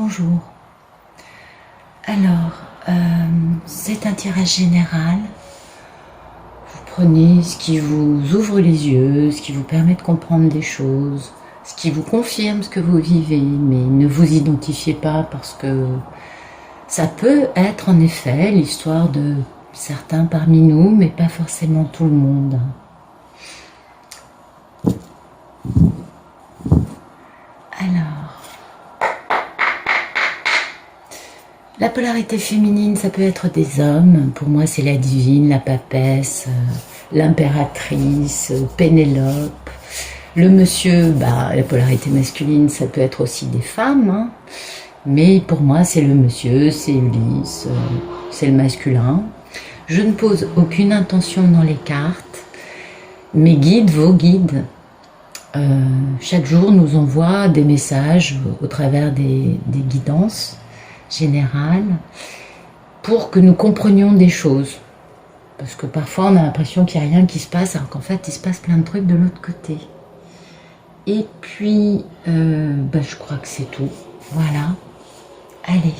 Bonjour. Alors, c'est un tirage général. Vous prenez ce qui vous ouvre les yeux, ce qui vous permet de comprendre des choses, ce qui vous confirme ce que vous vivez, mais ne vous identifiez pas parce que ça peut être en effet l'histoire de certains parmi nous, mais pas forcément tout le monde. Alors, la polarité féminine, ça peut être des hommes. Pour moi, c'est la divine, la papesse, l'impératrice, Pénélope. Le monsieur, la polarité masculine, ça peut être aussi des femmes. Hein. Mais pour moi, c'est le monsieur, c'est Ulysse, c'est le masculin. Je ne pose aucune intention dans les cartes. Mes guides, vos guides, chaque jour nous envoient des messages au travers des guidances générales pour que nous comprenions des choses. Parce que parfois on a l'impression qu'il n'y a rien qui se passe alors qu'en fait il se passe plein de trucs de l'autre côté. Et puis, je crois que c'est tout. Voilà. Allez.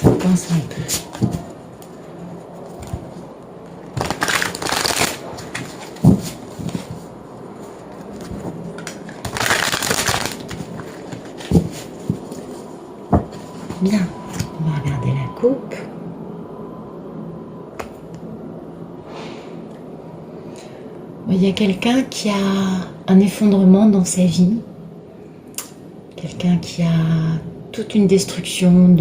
Ça pense un peu. Bien, on va regarder la coupe. Il y a quelqu'un qui a un effondrement dans sa vie, quelqu'un qui a toute une destruction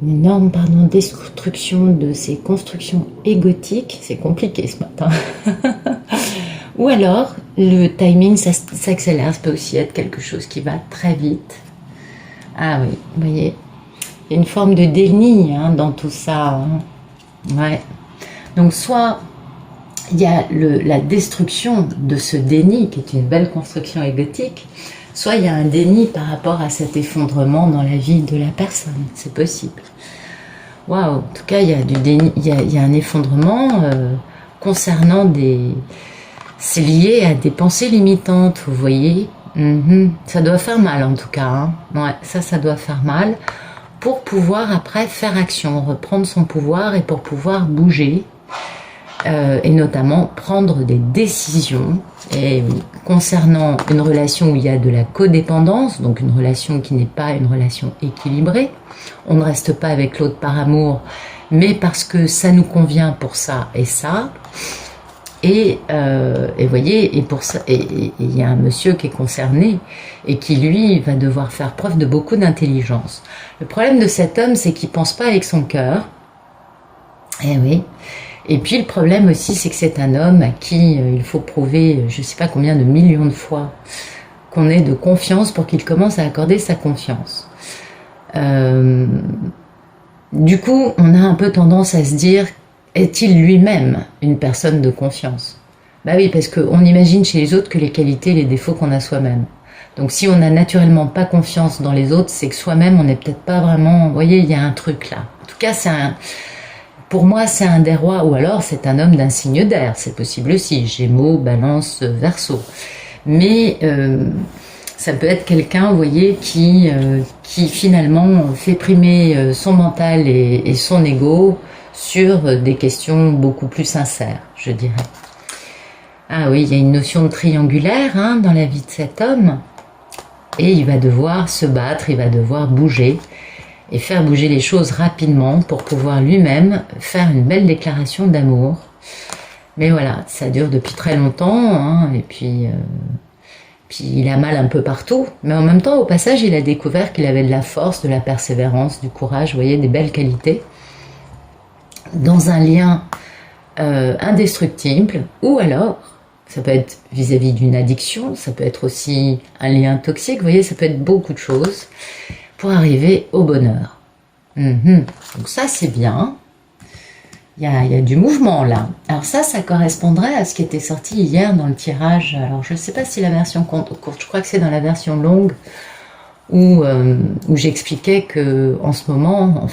une énorme destruction de ses constructions égotiques. C'est compliqué ce matin. Ou alors, le timing s'accélère. Ça peut aussi être quelque chose qui va très vite. Ah oui, vous voyez, il y a une forme de déni dans tout ça. Hein. Ouais. Donc, soit il y a la destruction de ce déni, qui est une belle construction égotique, soit il y a un déni par rapport à cet effondrement dans la vie de la personne. C'est possible. Waouh, en tout cas, il y a du déni, il y a un effondrement concernant c'est lié à des pensées limitantes, vous voyez. Ça doit faire mal en tout cas. Hein. Ouais, ça doit faire mal pour pouvoir après faire action, reprendre son pouvoir et pour pouvoir bouger. Et notamment prendre des décisions et concernant une relation où il y a de la codépendance, donc une relation qui n'est pas une relation équilibrée. On ne reste pas avec l'autre par amour, mais parce que ça nous convient pour ça et ça. Et voyez, et pour ça, et il y a un monsieur qui est concerné et qui lui va devoir faire preuve de beaucoup d'intelligence. Le problème de cet homme, c'est qu'il pense pas avec son cœur. Eh oui. Et puis le problème aussi, c'est que c'est un homme à qui il faut prouver, je ne sais pas combien de millions de fois, qu'on ait de confiance pour qu'il commence à accorder sa confiance. Du coup, on a un peu tendance à se dire, est-il lui-même une personne de confiance? Bah oui, parce qu'on imagine chez les autres que les qualités, les défauts qu'on a soi-même. Donc si on n'a naturellement pas confiance dans les autres, c'est que soi-même, on n'est peut-être pas vraiment... Vous voyez, il y a un truc là. En tout cas, pour moi, c'est un des rois, ou alors c'est un homme d'un signe d'air, c'est possible aussi, Gémeaux, Balance, Verseau. Mais ça peut être quelqu'un, vous voyez, qui finalement fait primer son mental et son ego sur des questions beaucoup plus sincères, je dirais. Ah oui, il y a une notion de triangulaire dans la vie de cet homme, et il va devoir se battre, il va devoir bouger, et faire bouger les choses rapidement pour pouvoir lui-même faire une belle déclaration d'amour. Mais voilà, ça dure depuis très longtemps, et puis il a mal un peu partout. Mais en même temps, au passage, il a découvert qu'il avait de la force, de la persévérance, du courage, vous voyez, des belles qualités, dans un lien indestructible, ou alors, ça peut être vis-à-vis d'une addiction, ça peut être aussi un lien toxique, vous voyez, ça peut être beaucoup de choses, pour arriver au bonheur. Donc ça, c'est bien. Il y a du mouvement là. Alors ça correspondrait à ce qui était sorti hier dans le tirage. Alors je ne sais pas si la version courte, je crois que c'est dans la version longue. où j'expliquais que en ce moment,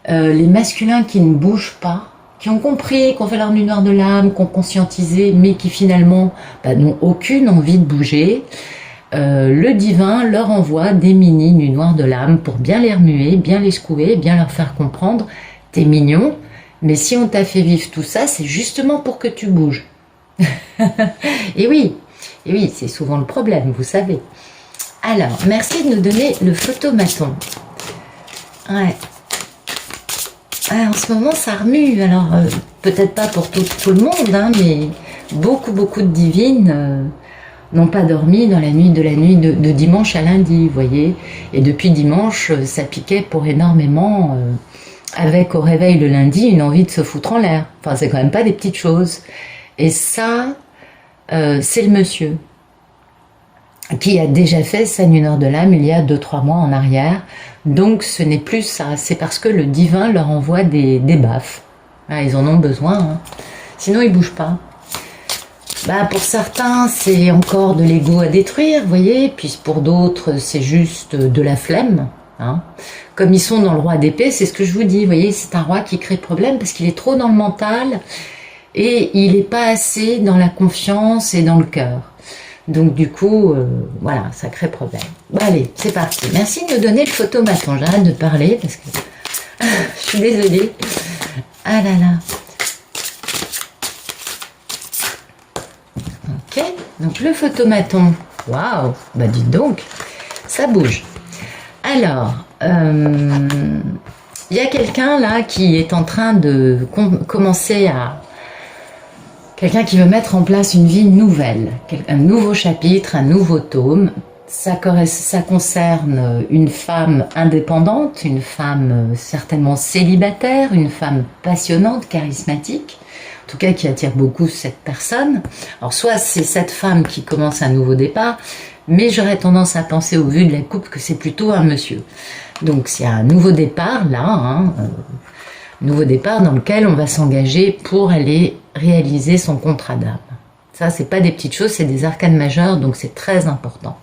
les masculins qui ne bougent pas, qui ont compris, qui ont fait leur nuit noire de l'âme, qui ont conscientisé, mais qui finalement n'ont aucune envie de bouger, le divin leur envoie des mini nuits noires de l'âme pour bien les remuer, bien les secouer, bien leur faire comprendre, t'es mignon, mais si on t'a fait vivre tout ça, c'est justement pour que tu bouges. Et oui, c'est souvent le problème, vous savez. Alors, merci de nous donner le photomaton. Ouais. En ce moment, ça remue. Alors, peut-être pas pour tout le monde, hein, mais beaucoup de divines n'ont pas dormi dans la nuit de dimanche à lundi, vous voyez. Et depuis dimanche, ça piquait pour énormément, avec au réveil le lundi, une envie de se foutre en l'air. Enfin, c'est quand même pas des petites choses. Et ça, c'est le monsieur qui a déjà fait sa nuit noire de l'âme il y a 2-3 mois en arrière. Donc ce n'est plus ça, c'est parce que le divin leur envoie des baffes. Ah, ils en ont besoin, hein. Sinon ils ne bougent pas. Pour certains, c'est encore de l'ego à détruire, vous voyez, puis pour d'autres, c'est juste de la flemme. Hein. Comme ils sont dans le roi d'épée, c'est ce que je vous dis, vous voyez, c'est un roi qui crée problème parce qu'il est trop dans le mental et il n'est pas assez dans la confiance et dans le cœur. Donc du coup, voilà, ça crée problème. Bon allez, c'est parti. Merci de me donner le photomaton. J'arrête de parler parce que je suis désolée. Ah là là. Ok, donc le photomaton. Waouh, bah dites donc, ça bouge. Alors, il y a quelqu'un là qui est en train de commencer à... Quelqu'un qui veut mettre en place une vie nouvelle, un nouveau chapitre, un nouveau tome. Ça concerne une femme indépendante, une femme certainement célibataire, une femme passionnante, charismatique, en tout cas qui attire beaucoup cette personne. Alors soit c'est cette femme qui commence un nouveau départ, mais j'aurais tendance à penser au vu de la coupe que c'est plutôt un monsieur. Donc s'il y a un nouveau départ là, hein, nouveau départ dans lequel on va s'engager pour aller réaliser son contrat d'âme. Ça, c'est pas des petites choses, c'est des arcanes majeures, donc c'est très important.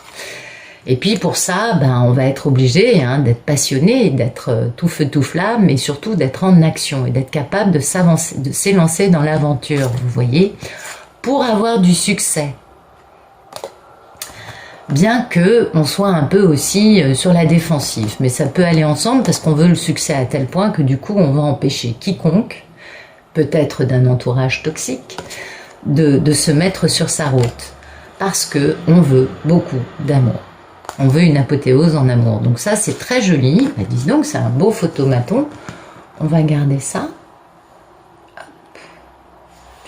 Et puis pour ça, on va être obligé d'être passionné, d'être tout feu tout flamme, et surtout d'être en action et d'être capable de s'élancer dans l'aventure, vous voyez, pour avoir du succès. Bien que on soit un peu aussi sur la défensive, mais ça peut aller ensemble parce qu'on veut le succès à tel point que du coup on va empêcher quiconque, peut-être d'un entourage toxique, de se mettre sur sa route, parce que on veut beaucoup d'amour. On veut une apothéose en amour. Donc ça c'est très joli, dis donc c'est un beau photomaton. On va garder ça.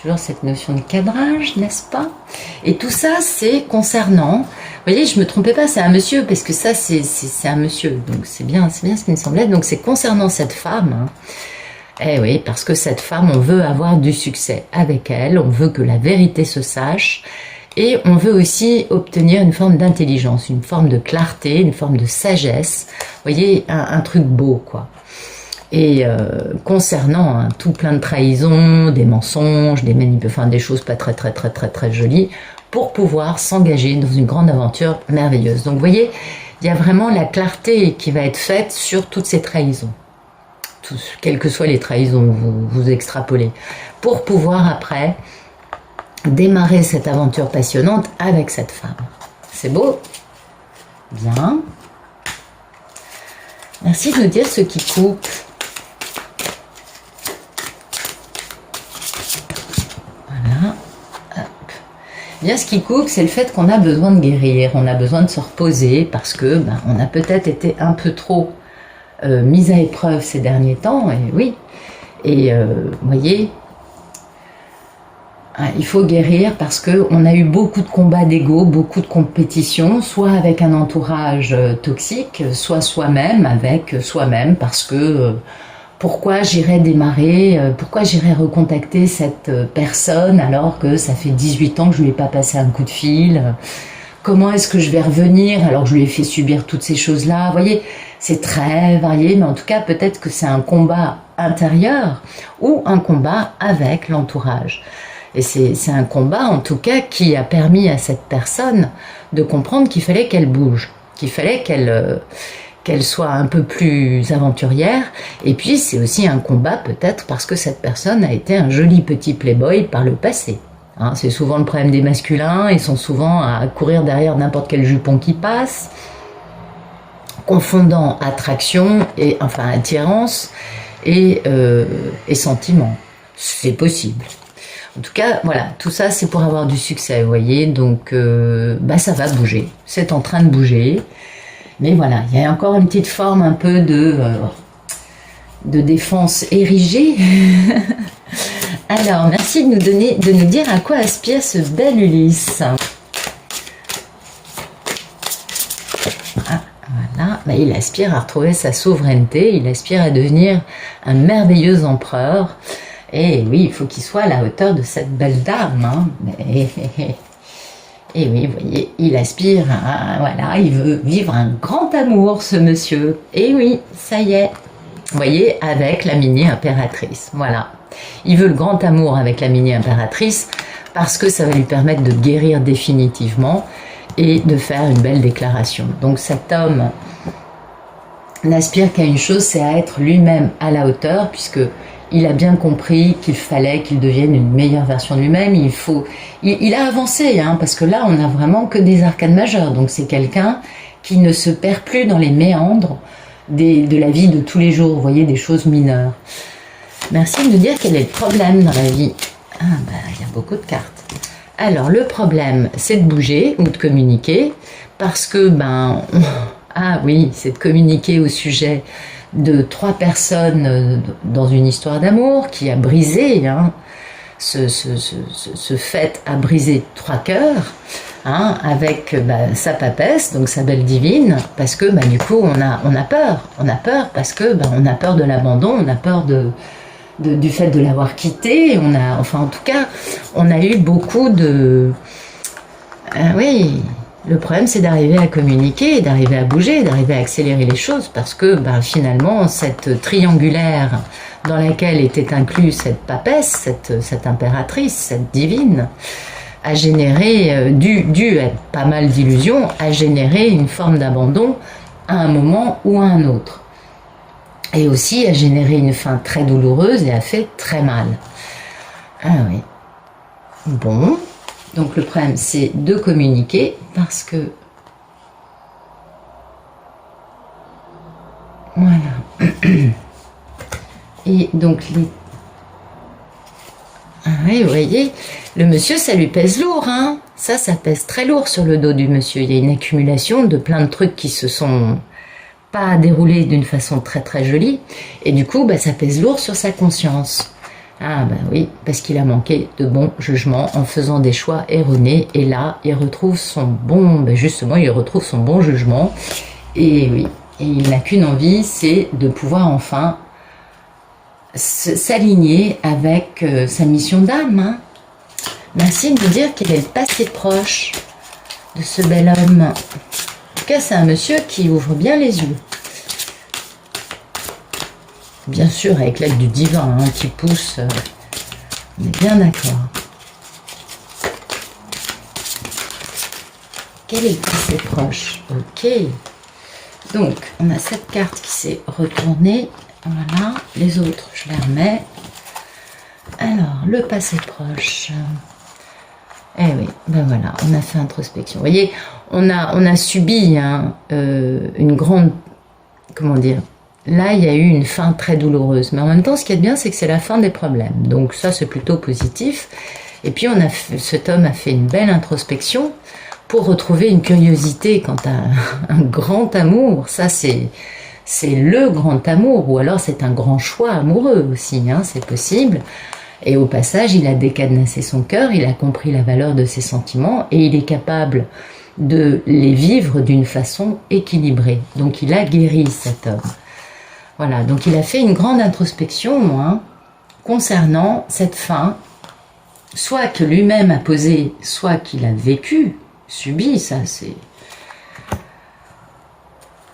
Toujours cette notion de cadrage, n'est-ce pas? Et tout ça, c'est concernant... Vous voyez, je me trompais pas, c'est un monsieur, parce que ça, c'est un monsieur. Donc, c'est bien ce qui me semblait. Donc, c'est concernant cette femme. Hein. Eh oui, parce que cette femme, on veut avoir du succès avec elle. On veut que la vérité se sache. Et on veut aussi obtenir une forme d'intelligence, une forme de clarté, une forme de sagesse. Vous voyez, un truc beau, quoi. Et concernant tout plein de trahisons, des mensonges, des manipulations, enfin des choses pas très jolies, pour pouvoir s'engager dans une grande aventure merveilleuse. Donc vous voyez, il y a vraiment la clarté qui va être faite sur toutes ces trahisons, quelles que soient les trahisons, vous extrapolez, pour pouvoir après démarrer cette aventure passionnante avec cette femme. C'est beau? Bien. Merci de nous dire ce qui coupe. Bien, ce qui coupe, c'est le fait qu'on a besoin de guérir, on a besoin de se reposer parce que on a peut-être été un peu trop mis à épreuve ces derniers temps, et oui. Et vous voyez, il faut guérir parce que on a eu beaucoup de combats d'ego, beaucoup de compétition, soit avec un entourage toxique, soit soi-même, avec soi-même, parce que pourquoi j'irais démarrer, pourquoi j'irais recontacter cette personne alors que ça fait 18 ans que je lui ai pas passé un coup de fil, comment est-ce que je vais revenir alors que je lui ai fait subir toutes ces choses-là, vous voyez, c'est très varié, mais en tout cas peut-être que c'est un combat intérieur ou un combat avec l'entourage. Et c'est un combat en tout cas qui a permis à cette personne de comprendre qu'il fallait qu'elle bouge, qu'il fallait qu'elle soit un peu plus aventurière. Et puis c'est aussi un combat peut-être parce que cette personne a été un joli petit playboy par le passé. Hein, c'est souvent le problème des masculins, ils sont souvent à courir derrière n'importe quel jupon qui passe, confondant attraction et enfin attirance et sentiment. C'est possible. En tout cas, voilà, tout ça c'est pour avoir du succès, vous voyez, donc ça va bouger, c'est en train de bouger, mais voilà, il y a encore une petite forme un peu de défense érigée. Alors, merci de nous dire à quoi aspire ce bel Ulysse. Ah, voilà, il aspire à retrouver sa souveraineté, il aspire à devenir un merveilleux empereur. Et oui, il faut qu'il soit à la hauteur de cette belle dame. Hein. Et oui, vous voyez, il aspire voilà, il veut vivre un grand amour, ce monsieur. Et oui, ça y est. Vous voyez, avec la mini-impératrice. Voilà. Il veut le grand amour avec la mini-impératrice parce que ça va lui permettre de guérir définitivement et de faire une belle déclaration. Donc cet homme n'aspire qu'à une chose, c'est à être lui-même à la hauteur, puisque il a bien compris qu'il fallait qu'il devienne une meilleure version de lui-même. Il a avancé, hein, parce que là, on n'a vraiment que des arcanes majeures. Donc c'est quelqu'un qui ne se perd plus dans les méandres de la vie de tous les jours, vous voyez, des choses mineures. Merci de nous dire quel est le problème dans la vie. Ah, il y a beaucoup de cartes. Alors, le problème, c'est de bouger ou de communiquer, parce que, ah oui, c'est de communiquer au sujet de 3 personnes dans une histoire d'amour qui a brisé, hein, ce fait a brisé 3 cœurs, hein, avec sa papesse, donc sa belle divine, parce que du coup on a peur parce que on a peur de l'abandon, on a peur du fait de l'avoir quitté, en tout cas on a eu beaucoup de oui. Le problème, c'est d'arriver à communiquer, d'arriver à bouger, d'arriver à accélérer les choses, parce que finalement, cette triangulaire dans laquelle était inclus cette papesse, cette impératrice, cette divine, a généré, dû à pas mal d'illusions, a généré une forme d'abandon à un moment ou à un autre. Et aussi a généré une fin très douloureuse et a fait très mal. Ah oui. Bon. Donc le problème, c'est de communiquer parce que... Voilà. Et donc les... Ah oui, vous voyez, le monsieur, ça lui pèse lourd, hein. Ça pèse très lourd sur le dos du monsieur. Il y a une accumulation de plein de trucs qui se sont pas déroulés d'une façon très très jolie. Et du coup, ça pèse lourd sur sa conscience. Ah oui, parce qu'il a manqué de bon jugement en faisant des choix erronés. Et là, il retrouve son bon... justement, il retrouve son bon jugement. Et oui, et il n'a qu'une envie, c'est de pouvoir enfin s'aligner avec sa mission d'âme. Hein. Merci de me dire quel est le passé proche de ce bel homme. En tout cas, c'est un monsieur qui ouvre bien les yeux. Bien sûr, avec l'aide du divin qui pousse, on est bien d'accord. Quel est le passé proche? Ok. Donc, on a cette carte qui s'est retournée. Voilà. Les autres, je les remets. Alors, le passé proche. Eh oui, voilà, on a fait introspection. Vous voyez, on a subi une grande... Comment dire? Là, il y a eu une fin très douloureuse. Mais en même temps, ce qui est bien, c'est que c'est la fin des problèmes. Donc ça, c'est plutôt positif. Et puis, cet homme a fait une belle introspection pour retrouver une curiosité quant à un grand amour. Ça, c'est le grand amour. Ou alors, c'est un grand choix amoureux aussi. Hein, c'est possible. Et au passage, il a décadenassé son cœur. Il a compris la valeur de ses sentiments. Et il est capable de les vivre d'une façon équilibrée. Donc, il a guéri cet homme. Voilà, donc il a fait une grande introspection concernant cette fin, soit que lui-même a posée, soit qu'il a vécu, subi, ça c'est...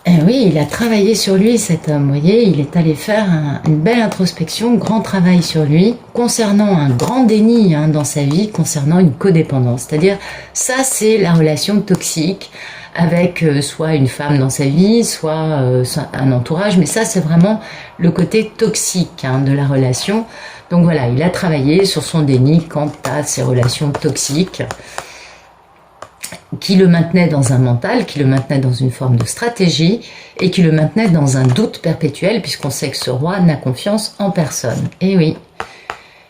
Eh oui, il a travaillé sur lui, cet homme. Vous voyez, il est allé faire une belle introspection, grand travail sur lui, concernant un grand déni dans sa vie, concernant une codépendance. C'est-à-dire, ça, c'est la relation toxique avec soit une femme dans sa vie, soit un entourage. Mais ça, c'est vraiment le côté toxique de la relation. Donc voilà, il a travaillé sur son déni quant à ces relations toxiques, qui le maintenait dans un mental, qui le maintenait dans une forme de stratégie et qui le maintenait dans un doute perpétuel puisqu'on sait que ce roi n'a confiance en personne. Et oui.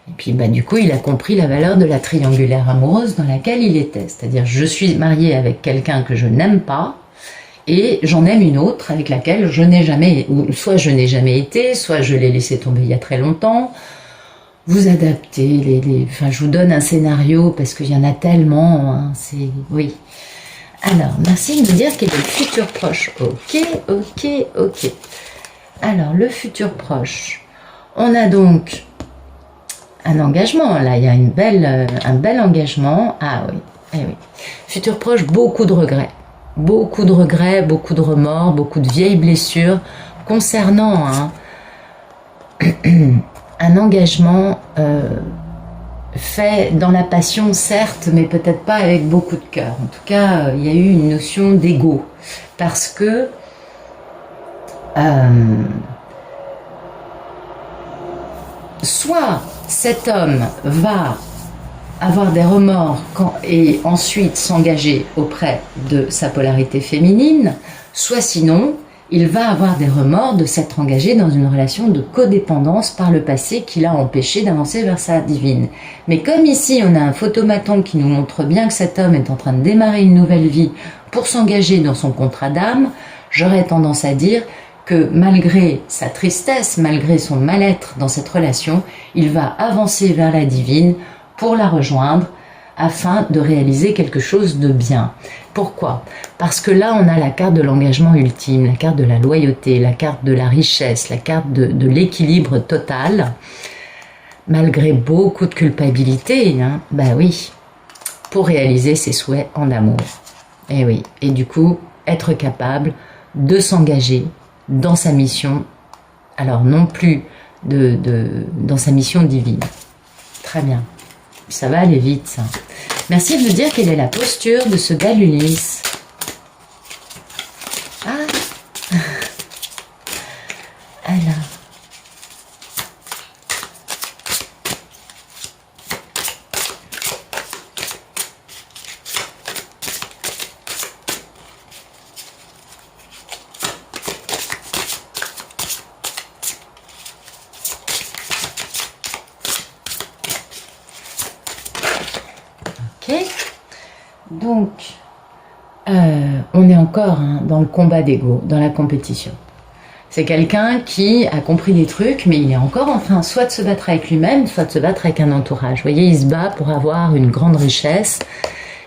Et puis du coup, il a compris la valeur de la triangulaire amoureuse dans laquelle il était. C'est-à-dire, je suis marié avec quelqu'un que je n'aime pas et j'en aime une autre avec laquelle je n'ai jamais, ou soit je n'ai jamais été, soit je l'ai laissé tomber il y a très longtemps. Vous adaptez enfin, je vous donne un scénario parce qu'il y en a tellement. C'est oui. Alors, merci de me dire quel est le futur proche. Ok. Alors, le futur proche. On a donc un engagement. Là, il y a un bel engagement. Ah oui. Eh oui. Futur proche, beaucoup de regrets. Beaucoup de regrets, beaucoup de remords, beaucoup de vieilles blessures concernant un engagement fait dans la passion, certes, mais peut-être pas avec beaucoup de cœur. En tout cas, il y a eu une notion d'ego. Parce que soit cet homme va avoir des remords et ensuite s'engager auprès de sa polarité féminine, soit sinon, il va avoir des remords de s'être engagé dans une relation de codépendance par le passé qui l'a empêché d'avancer vers sa divine. Mais comme ici, on a un photomaton qui nous montre bien que cet homme est en train de démarrer une nouvelle vie pour s'engager dans son contrat d'âme, j'aurais tendance à dire que malgré sa tristesse, malgré son mal-être dans cette relation, il va avancer vers la divine pour la rejoindre afin de réaliser quelque chose de bien. Pourquoi? Parce que là, on a la carte de l'engagement ultime, la carte de la loyauté, la carte de la richesse, la carte de l'équilibre total, malgré beaucoup de culpabilité, ben oui, pour réaliser ses souhaits en amour. Et oui, et du coup, être capable de s'engager dans sa mission, alors non plus dans sa mission divine. Très bien. Ça va aller vite, ça. Merci de me dire quelle est la posture de ce bel Ulysse. Ah. Alors. Donc, on est encore dans le combat d'ego, dans la compétition. C'est quelqu'un qui a compris des trucs, mais il est encore en train soit de se battre avec lui-même, soit de se battre avec un entourage. Vous voyez, il se bat pour avoir une grande richesse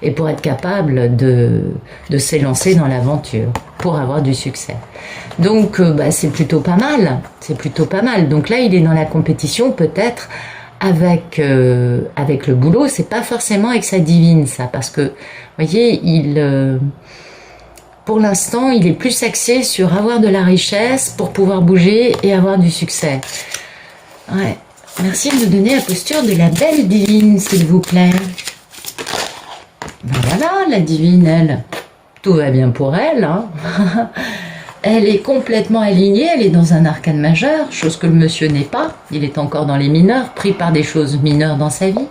et pour être capable de s'élancer dans l'aventure, pour avoir du succès. Donc, c'est plutôt pas mal. C'est plutôt pas mal. Donc là, il est dans la compétition, peut-être, avec le boulot, c'est pas forcément avec sa divine, ça, parce que, vous voyez, pour l'instant, il est plus axé sur avoir de la richesse pour pouvoir bouger et avoir du succès. Ouais. Merci de me donner la posture de la belle divine, s'il vous plaît. Ben voilà, la divine, elle, tout va bien pour elle, Elle est complètement alignée, elle est dans un arcane majeur, chose que le monsieur n'est pas. Il est encore dans les mineurs, pris par des choses mineures dans sa vie.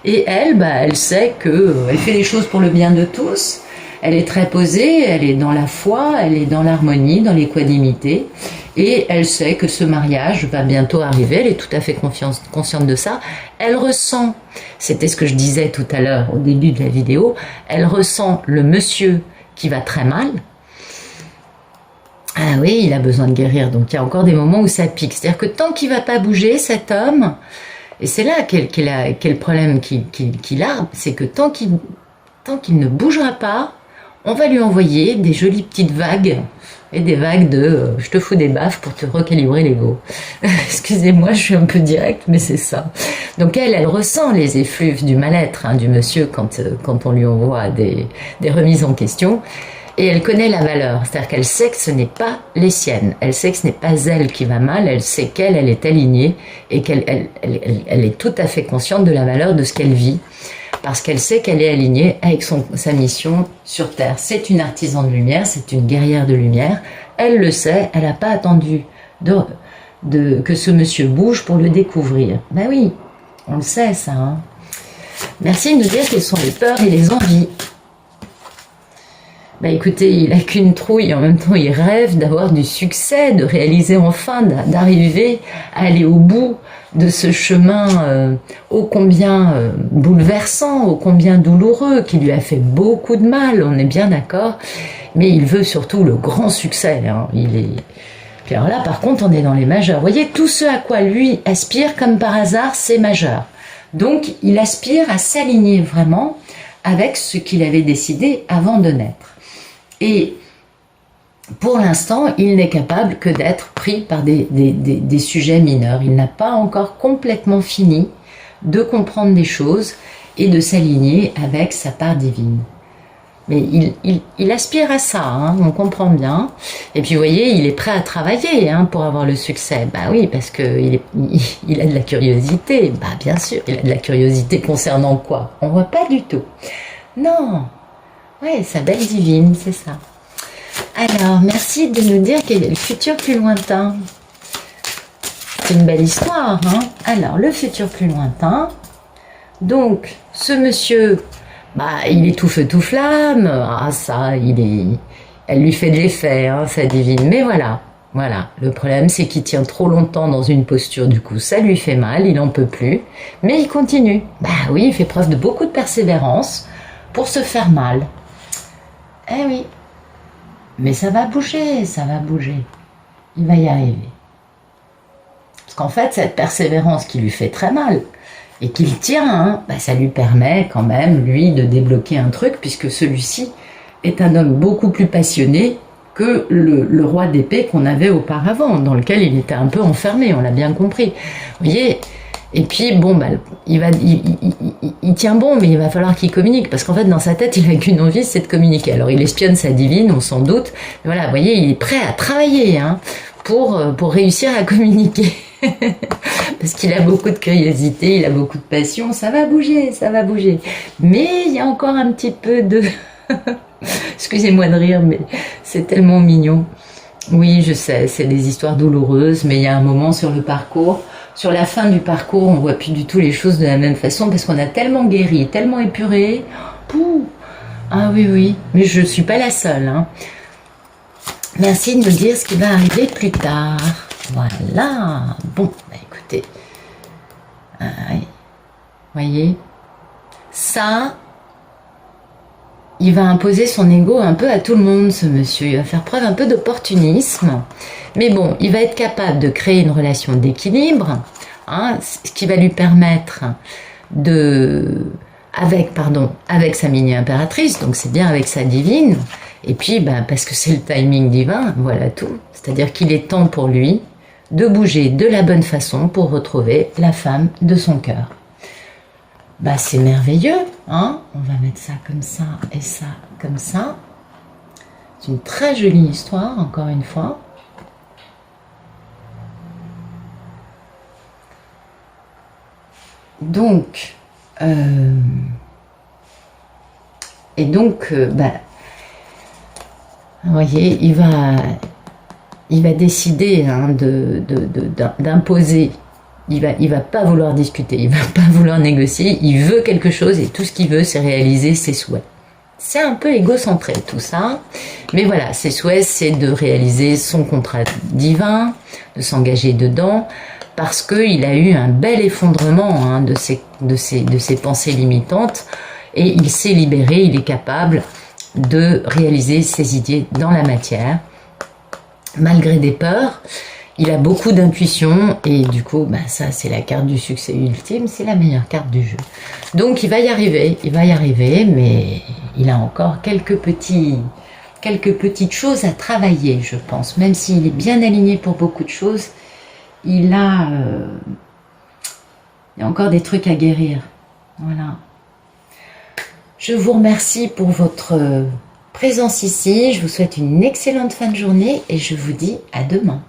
Et elle, elle sait qu'elle fait les choses pour le bien de tous. Elle est très posée, elle est dans la foi, elle est dans l'harmonie, dans l'équanimité. Et elle sait que ce mariage va bientôt arriver, elle est tout à fait consciente de ça. Elle ressent, c'était ce que je disais tout à l'heure au début de la vidéo, elle ressent le monsieur qui va très mal. Ah oui, il a besoin de guérir, donc il y a encore des moments où ça pique. C'est-à-dire que tant qu'il ne va pas bouger, cet homme, et c'est là quel problème qu'il a, c'est que tant qu'il ne bougera pas, on va lui envoyer des jolies petites vagues, et des vagues de je te fous des baffes pour te recalibrer l'ego. Excusez-moi, je suis un peu directe, mais c'est ça. Donc elle ressent les effluves du mal-être du monsieur quand on lui envoie des remises en question. Et elle connaît la valeur, c'est-à-dire qu'elle sait que ce n'est pas les siennes. Elle sait que ce n'est pas elle qui va mal, elle sait qu'elle est alignée et elle est tout à fait consciente de la valeur de ce qu'elle vit. Parce qu'elle sait qu'elle est alignée avec sa mission sur Terre. C'est une artisan de lumière, c'est une guerrière de lumière. Elle le sait, elle n'a pas attendu que ce monsieur bouge pour le découvrir. Ben oui, on le sait ça. Hein. Merci de nous dire quelles sont les peurs et les envies. Ben écoutez, il n'a qu'une trouille, en même temps il rêve d'avoir du succès, de réaliser enfin, d'arriver à aller au bout de ce chemin ô combien bouleversant, ô combien douloureux, qui lui a fait beaucoup de mal, on est bien d'accord, mais il veut surtout le grand succès. Hein. Puis alors là, par contre, on est dans les majeurs. Vous voyez, tout ce à quoi lui aspire, comme par hasard, c'est majeur. Donc, il aspire à s'aligner vraiment avec ce qu'il avait décidé avant de naître. Et pour l'instant, il n'est capable que d'être pris par des sujets mineurs. Il n'a pas encore complètement fini de comprendre des choses et de s'aligner avec sa part divine. Mais il aspire à ça, hein, on comprend bien. Et puis vous voyez, il est prêt à travailler hein, pour avoir le succès. Bah oui, parce qu'il a de la curiosité. Bah bien sûr, il a de la curiosité concernant quoi? On voit pas du tout. Non, ouais, sa belle divine, c'est ça. Alors, merci de nous dire quel est le futur plus lointain. C'est une belle histoire, hein. Alors, le futur plus lointain. Donc, ce monsieur, bah, il est tout feu tout flamme. Ah, ça, elle lui fait de l'effet, hein, sa divine. Mais voilà, voilà. Le problème, c'est qu'il tient trop longtemps dans une posture. Du coup, ça lui fait mal, il n'en peut plus. Mais il continue. Bah oui, il fait preuve de beaucoup de persévérance pour se faire mal. Eh oui. Mais ça va bouger, ça va bouger. Il va y arriver. Parce qu'en fait, cette persévérance qui lui fait très mal, et qu'il tient, hein, bah ça lui permet quand même, lui, de débloquer un truc, puisque celui-ci est un homme beaucoup plus passionné que le roi d'épée qu'on avait auparavant, dans lequel il était un peu enfermé, on l'a bien compris. Vous voyez. Et puis, bon, bah, il tient bon, mais il va falloir qu'il communique, parce qu'en fait, dans sa tête, il n'a qu'une envie, c'est de communiquer. Alors, il espionne sa divine, on s'en doute. Mais voilà, vous voyez, il est prêt à travailler hein, pour réussir à communiquer. Parce qu'il a beaucoup de curiosité, il a beaucoup de passion, ça va bouger, ça va bouger. Mais il y a encore un petit peu de... Excusez-moi de rire, mais c'est tellement mignon. Oui, je sais, c'est des histoires douloureuses, mais il y a un moment sur le parcours... Sur la fin du parcours, on voit plus du tout les choses de la même façon parce qu'on a tellement guéri, tellement épuré. Pouh. Ah oui, oui, mais je ne suis pas la seule. Hein. Merci de nous dire ce qui va arriver plus tard. Voilà. Bon, bah écoutez. Oui. Voyez. Ça, il va imposer son ego un peu à tout le monde, ce monsieur. Il va faire preuve un peu d'opportunisme. Mais bon, il va être capable de créer une relation d'équilibre, hein, ce qui va lui permettre avec sa mini-impératrice, donc c'est bien avec sa divine, et puis ben, parce que c'est le timing divin, voilà tout. C'est-à-dire qu'il est temps pour lui de bouger de la bonne façon pour retrouver la femme de son cœur. Bah c'est merveilleux, hein. On va mettre ça comme ça et ça comme ça. C'est une très jolie histoire, encore une fois. Donc, bah, vous voyez, il va décider hein, d'imposer. Il va pas vouloir discuter, il va pas vouloir négocier, il veut quelque chose et tout ce qu'il veut, c'est réaliser ses souhaits. C'est un peu égocentré tout ça, mais voilà, ses souhaits, c'est de réaliser son contrat divin, de s'engager dedans, parce qu'il a eu un bel effondrement hein, de ses pensées limitantes, et il s'est libéré, il est capable de réaliser ses idées dans la matière, malgré des peurs. Il a beaucoup d'intuition et du coup, ben ça c'est la carte du succès ultime, c'est la meilleure carte du jeu. Donc il va y arriver, mais il a encore quelques petites choses à travailler, je pense. Même s'il est bien aligné pour beaucoup de choses, il y a encore des trucs à guérir. Voilà. Je vous remercie pour votre présence ici. Je vous souhaite une excellente fin de journée et je vous dis à demain.